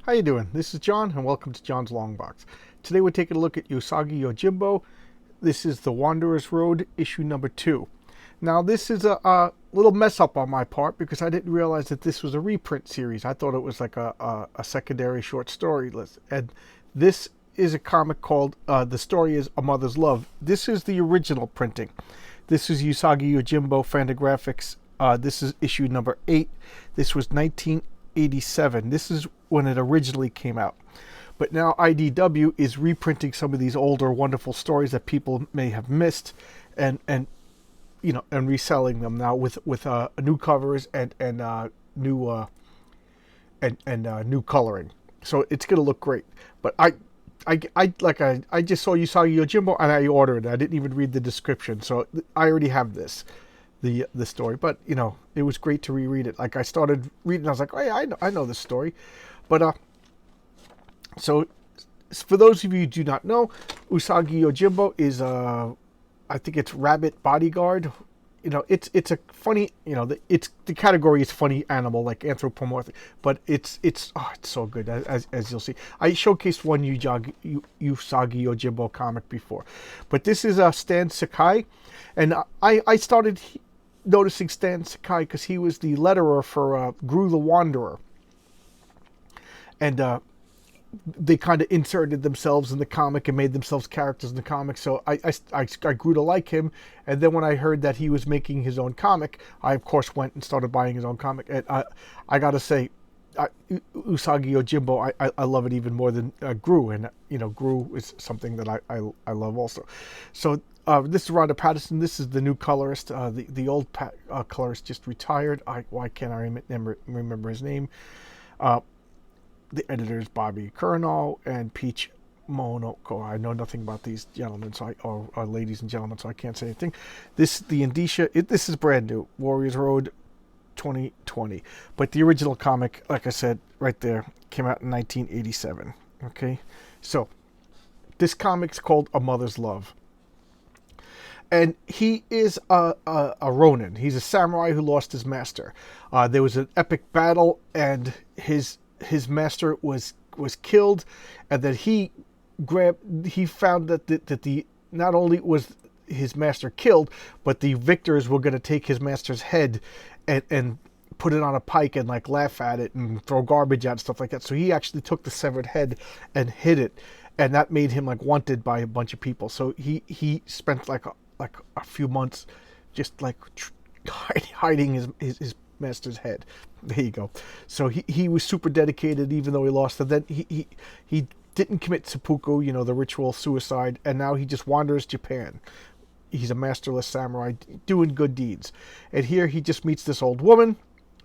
How you doing? This is John, and welcome to John's Long Box. Today we're taking a look at Usagi Yojimbo. This is The Wanderer's Road, issue number 2. Now, this is a little mess up on my part because I didn't realize that this was a reprint series. I thought it was like a secondary short story list. And this is a comic called, the story is A Mother's Love. This is the original printing. This is Usagi Yojimbo Fantagraphics. This is issue number 8. This was 1987. This is when it originally came out. But now IDW is reprinting some of these older wonderful stories that people may have missed and reselling them now with new covers and new coloring. So it's going to look great. But I just saw Usagi Yojimbo and I ordered it. I didn't even read the description. So I already have the story, but it was great to reread it. Like I started reading, I was like, hey, I know this story, but so for those of you who do not know, Usagi Yojimbo is I think it's Rabbit Bodyguard. It's a funny, it's the category is funny animal, like anthropomorphic, but it's so good as you'll see. I showcased one Usagi Yojimbo comic before, but this is Stan Sakai, and I started noticing Stan Sakai because he was the letterer for Gru the Wanderer, and they kind of inserted themselves in the comic and made themselves characters in the comic. So I grew to like him, and then when I heard that he was making his own comic, I of course went and started buying his own comic. And I gotta say, Usagi Yojimbo, I love it even more than Gru, and Gru is something that I love also. So this is Rhonda Patterson. This is the new colorist. The old colorist just retired. Why can't I remember his name? The editors Bobby Curnow and Peach Monoko. I know nothing about these gentlemen, or ladies and gentlemen, so I can't say anything. This is brand new. Warriors Road 2020. But the original comic, like I said, right there, came out in 1987. Okay? So, this comic's called A Mother's Love. And he is a Ronin. He's a samurai who lost his master. There was an epic battle, and his master was killed, and that he found that the not only was his master killed, but the victors were going to take his master's head and put it on a pike and like laugh at it and throw garbage at it and stuff like that. So he actually took the severed head and hid it, and that made him like wanted by a bunch of people. So he spent like a few months just like hiding his master's head. There you go. So he was super dedicated, even though he lost. And then he didn't commit seppuku, the ritual suicide, and now he just wanders Japan. He's a masterless samurai doing good deeds. And here he just meets this old woman,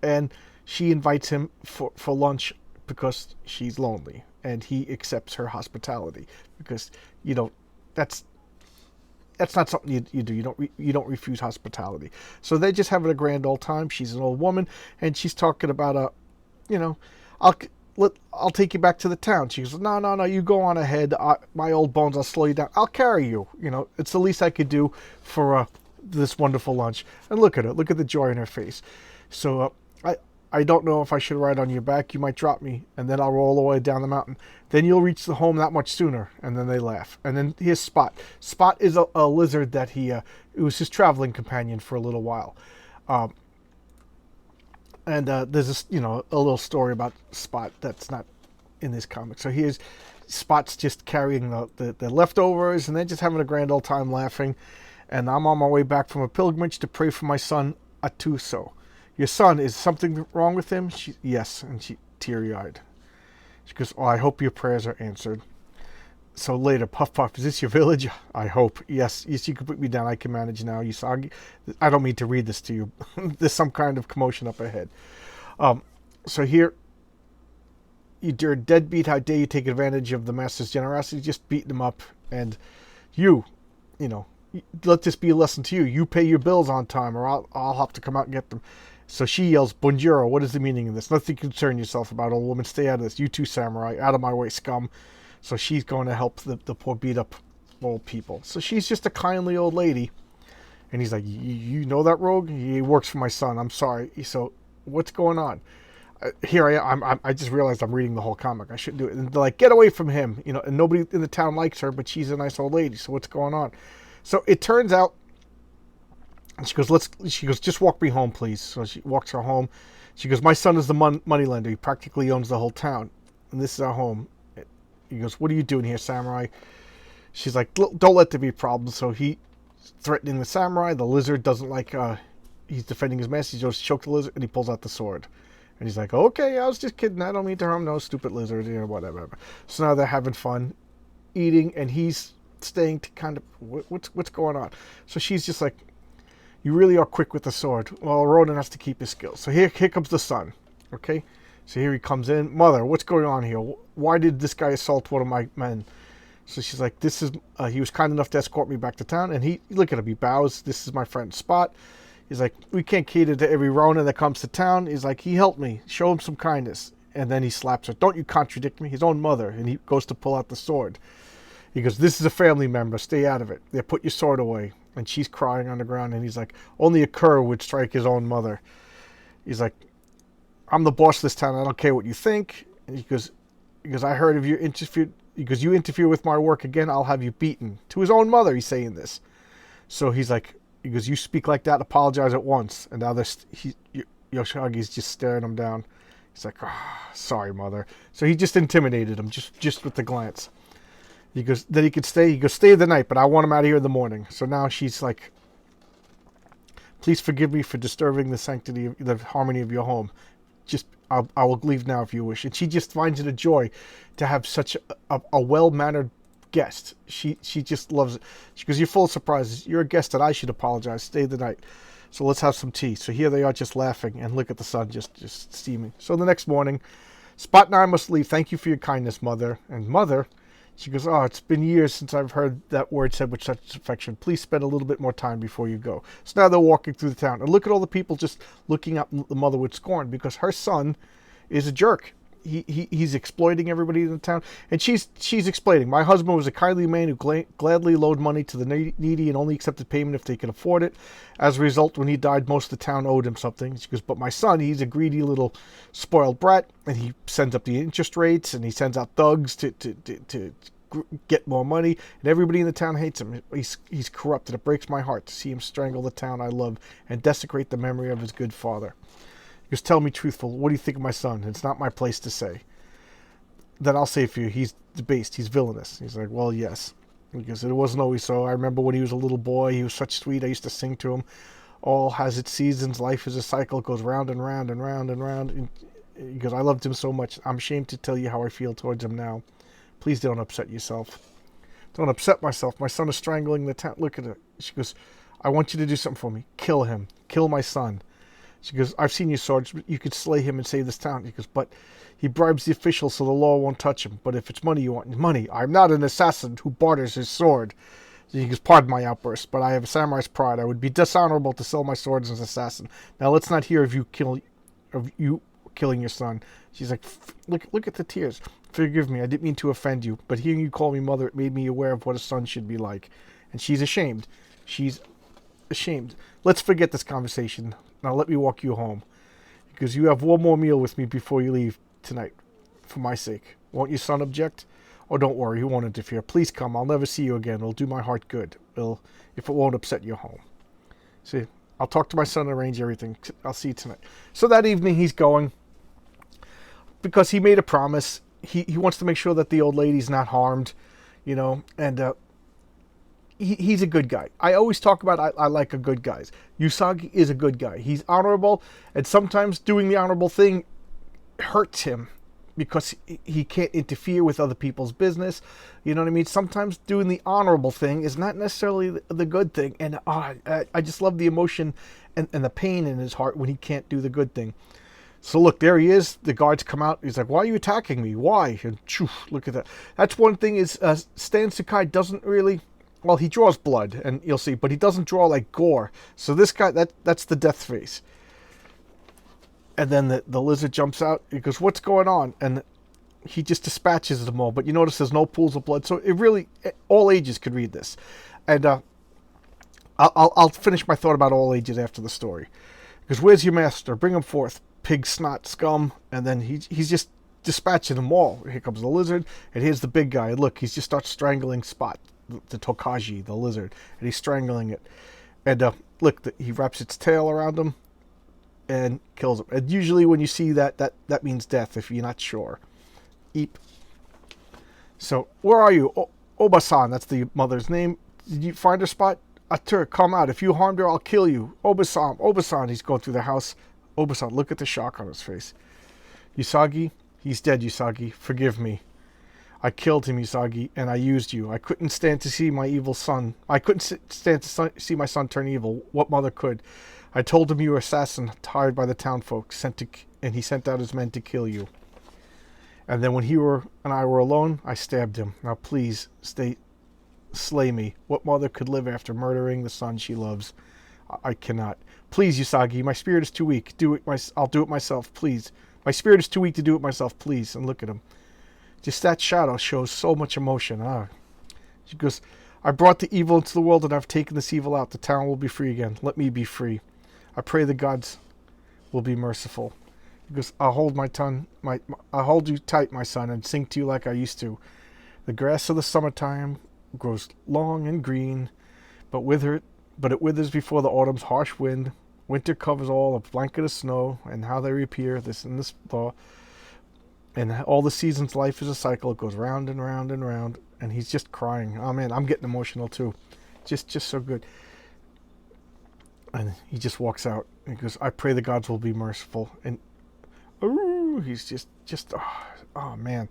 and she invites him for lunch because she's lonely, and he accepts her hospitality because that's not something you do. You don't refuse hospitality. So they're just having a grand old time. She's an old woman, and she's talking about I'll take you back to the town. She goes, no, you go on ahead. My old bones, I'll slow you down. I'll carry you. It's the least I could do for this wonderful lunch. And look at her. Look at the joy in her face. So I don't know if I should ride on your back. You might drop me, and then I'll roll away down the mountain. Then you'll reach the home that much sooner. And then they laugh. And then here's Spot. Spot is a lizard that it was his traveling companion for a little while. And there's this, a little story about Spot that's not in this comic. So here's Spot's just carrying the leftovers, and they're just having a grand old time laughing. And I'm on my way back from a pilgrimage to pray for my son, Atuso. Your son, is something wrong with him? Yes, and she teary-eyed. She goes, I hope your prayers are answered. So later, Puff Puff, is this your village? I hope. Yes, you can put me down. I can manage now, Usagi. I don't mean to read this to you. There's some kind of commotion up ahead. So here, you're a deadbeat. How dare you take advantage of the master's generosity? Just beating him up. And let this be a lesson to you. You pay your bills on time, or I'll have to come out and get them. So she yells, Bonjuro, what is the meaning of this? Nothing to concern yourself about, old woman. Stay out of this. You two samurai, out of my way, scum. So she's going to help the poor beat-up old people. So she's just a kindly old lady. And he's like, you know that rogue? He works for my son. I'm sorry. So what's going on? here I am. I just realized I'm reading the whole comic. I shouldn't do it. And they're like, get away from him. You know, and nobody in the town likes her, but she's a nice old lady. So what's going on? So it turns out, and she goes, just walk me home, please. So she walks her home. She goes, my son is the moneylender. He practically owns the whole town. And this is our home. He goes, what are you doing here, samurai? She's like, don't let there be problems. So he's threatening the samurai. The lizard doesn't like, he's defending his master. He goes, choke the lizard, and he pulls out the sword. And he's like, okay, I was just kidding. I don't mean to harm no stupid lizard, you know, whatever. So now they're having fun, eating, and he's staying to kind of, what's going on? So she's just like, you really are quick with the sword. Well, Ronan has to keep his skills. So here comes the son, okay? So here he comes in. Mother, what's going on here? Why did this guy assault one of my men? So she's like, this is, he was kind enough to escort me back to town. And look at him, he bows. This is my friend Spot. He's like, we can't cater to every Ronin that comes to town. He's like, he helped me. Show him some kindness. And then he slaps her. Don't you contradict me. His own mother. And he goes to pull out the sword. He goes, this is a family member. Stay out of it. They put your sword away. And she's crying on the ground. And he's like, only a cur would strike his own mother. He's like, I'm the boss of this town. I don't care what you think. And he goes, I heard of you interfered. He goes, you interfere with my work again, I'll have you beaten. To his own mother, he's saying this. So he's like, he goes, you speak like that, apologize at once. And now Yoshihagi's just staring him down. He's like, sorry, mother. So he just intimidated him, just with the glance. He goes, then he could stay. He goes, stay the night, but I want him out of here in the morning. So now she's like, please forgive me for disturbing the sanctity, the harmony of your home. I will leave now if you wish. And she just finds it a joy to have such a well-mannered guest. She just loves it. She goes, you're full of surprises. You're a guest that I should apologize. Stay the night. So let's have some tea. So here they are just laughing, and look at the sun just steaming. So the next morning, Spot and I must leave. Thank you for your kindness, mother. And mother, she goes, it's been years since I've heard that word said with such affection. Please spend a little bit more time before you go. So now they're walking through the town. And look at all the people just looking at the mother with scorn because her son is a jerk. He's exploiting everybody in the town. And she's explaining, my husband was a kindly man who gladly loaned money to the needy and only accepted payment if they could afford it. As a result, when he died, most of the town owed him something. She goes, but my son, he's a greedy little spoiled brat, and he sends up the interest rates, and he sends out thugs to get more money, and everybody in the town hates him. He's corrupt, and it breaks my heart to see him strangle the town I love and desecrate the memory of his good father. He goes, tell me truthful, what do you think of my son? It's not my place to say. Then I'll say for you, he's debased, he's villainous. He's like, well, yes. He goes, it wasn't always so. I remember when he was a little boy, he was such sweet, I used to sing to him. All has its seasons, life is a cycle, it goes round and round and round and round. And he goes, I loved him so much, I'm ashamed to tell you how I feel towards him now. Please don't upset yourself. Don't upset myself. My son is strangling the town. Look at it. She goes, I want you to do something for me. Kill him. Kill my son. She goes, I've seen your swords. You could slay him and save this town. He goes, but he bribes the officials so the law won't touch him. But if it's money you want, money. I'm not an assassin who barters his sword. He goes, pardon my outburst, but I have a samurai's pride. I would be dishonorable to sell my sword as an assassin. Now let's not hear of you killing your son. She's like, look at the tears. Forgive me, I didn't mean to offend you, but hearing you call me mother, it made me aware of what a son should be like. And she's ashamed. She's ashamed. Let's forget this conversation. Now let me walk you home. Because you have one more meal with me before you leave tonight, for my sake. Won't your son object? Oh, don't worry, he won't interfere. Please come, I'll never see you again. It'll do my heart good. If it won't upset your home. See, I'll talk to my son and arrange everything. I'll see you tonight. So that evening he's going, because he made a promise. He wants to make sure that the old lady's not harmed, you know, and he's a good guy. I always talk about I like a good guys. Usagi is a good guy. He's honorable, and sometimes doing the honorable thing hurts him because he can't interfere with other people's business. You know what I mean? Sometimes doing the honorable thing is not necessarily the good thing, and I just love the emotion and the pain in his heart when he can't do the good thing. So look, there he is. The guards come out. He's like, why are you attacking me? Why? And look at that. That's one thing is Stan Sakai doesn't really... Well, he draws blood, and you'll see, but he doesn't draw like gore. So this guy, that's the death face. And then the lizard jumps out. He goes, what's going on? And he just dispatches them all. But you notice there's no pools of blood. So it really, all ages could read this. And I'll finish my thought about all ages after the story. He goes, where's your master? Bring him forth. pig snot scum, and then he's just dispatching them all. Here comes the lizard, and here's the big guy. Look, he just starts strangling Spot, the Tokaji, the lizard, and he's strangling it. And look, he wraps its tail around him and kills him. And usually when you see that means death if you're not sure. Eep. So, where are you? Obasan, that's the mother's name. Did you find her, Spot? Atur, come out. If you harmed her, I'll kill you. Obasan. He's going through the house. Obasan, look at the shock on his face. Usagi, he's dead, Usagi. Forgive me. I killed him, Usagi, and I used you. I couldn't stand to see my evil son. I couldn't stand to see my son turn evil. What mother could? I told him you were an assassin, hired by the townfolk, and he sent out his men to kill you. And then when he and I were alone, I stabbed him. Now please, slay me. What mother could live after murdering the son she loves? I cannot. Please, Usagi, my spirit is too weak. I'll do it myself, please. My spirit is too weak to do it myself, please. And look at him. Just that shadow shows so much emotion. She goes, I brought the evil into the world and I've taken this evil out. The town will be free again. Let me be free. I pray the gods will be merciful. He goes, I'll hold I'll hold you tight, my son, and sing to you like I used to. The grass of the summertime grows long and green, but it withers before the autumn's harsh wind. Winter covers all a blanket of snow, and how they reappear, this and this thaw. And all the seasons' life is a cycle. It goes round and round and round. And he's just crying. Oh, man, I'm getting emotional, too. Just so good. And he just walks out. And he goes, I pray the gods will be merciful. And, he's just oh, man.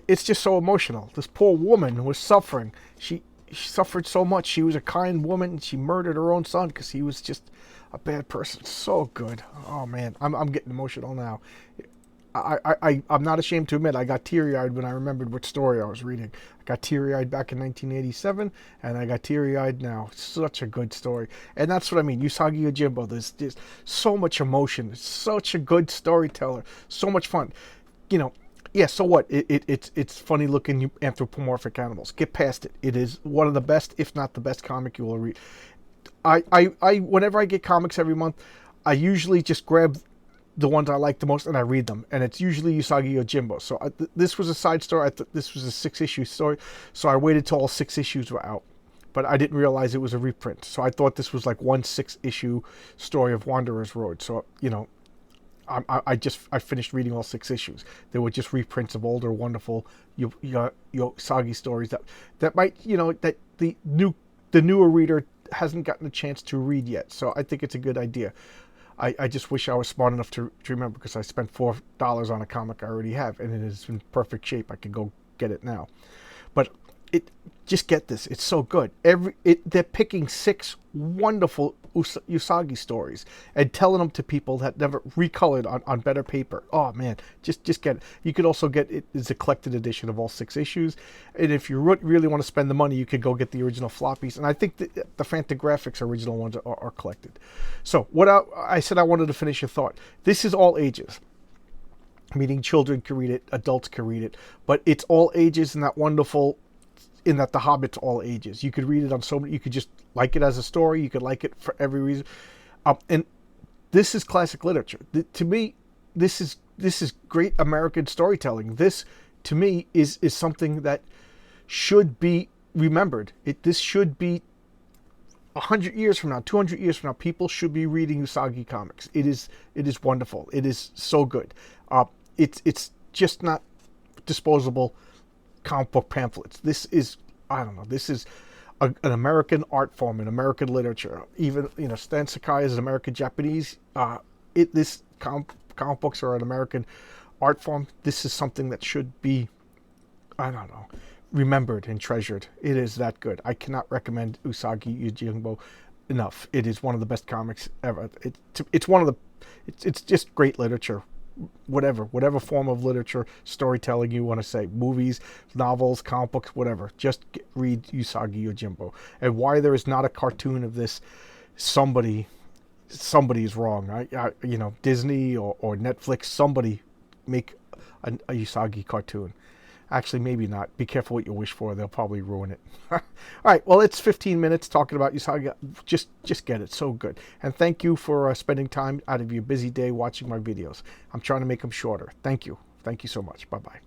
It's just so emotional. This poor woman was suffering. She suffered so much. She was a kind woman, and she murdered her own son because he was just a bad person. So good. Oh, man. I'm getting emotional now. I'm not ashamed to admit I got teary-eyed when I remembered what story I was reading. I got teary-eyed back in 1987, and I got teary-eyed now. Such a good story. And that's what I mean. Usagi Yojimbo, there's just so much emotion. Such a good storyteller. So much fun. You know, yeah, so what? It's funny-looking anthropomorphic animals. Get past it. It is one of the best, if not the best comic you will read. Whenever I get comics every month, I usually just grab the ones I like the most, and I read them. And it's usually Usagi Yojimbo. So this was a side story. This was a 6-issue story. So I waited till all 6 issues were out. But I didn't realize it was a reprint. So I thought this was like one 6-issue story of Wanderer's Road. So, you know, I finished reading all 6 issues. They were just reprints of older, wonderful Usagi stories that might, you know, that the newer reader hasn't gotten a chance to read yet. So I think it's a good idea. I just wish I was smart enough to remember, because I spent $4 on a comic I already have, and it is in perfect shape. I could go get it now. But just get this. It's so good. They're picking 6 wonderful Usagi stories and telling them to people that never recolored on better paper. Oh, man. Just get it. You could also get it as a collected edition of all 6 issues. And if you really want to spend the money, you could go get the original floppies. And I think the Fantagraphics original ones are collected. So what I said I wanted to finish your thought. This is all ages. Meaning children can read it, adults can read it. But it's all ages in that wonderful... in that The Hobbit's all ages. You could read it on so many... You could just like it as a story. You could like it for every reason. And this is classic literature. To me, this is great American storytelling. This, to me, is something that should be remembered. This should be 100 years from now, 200 years from now, people should be reading Usagi comics. It is wonderful. It is so good. It's just not disposable comic book pamphlets. This is, I don't know, this is an American art form, an American literature. Even, you know, Stan Sakai is an American Japanese. This comic books are an American art form. This is something that should be, I don't know, remembered and treasured. It is that good. I cannot recommend Usagi Yojimbo enough. It is one of the best comics ever. It's just great literature. Whatever form of literature, storytelling you want to say, movies, novels, comic books, whatever. Just read Usagi Yojimbo. And why there is not a cartoon of this, somebody is wrong. You know, Disney or Netflix, somebody make a Usagi cartoon. Actually, maybe not. Be careful what you wish for. They'll probably ruin it. All right. Well, it's 15 minutes talking about Usagi. Just get it. So good. And thank you for spending time out of your busy day watching my videos. I'm trying to make them shorter. Thank you. Thank you so much. Bye-bye.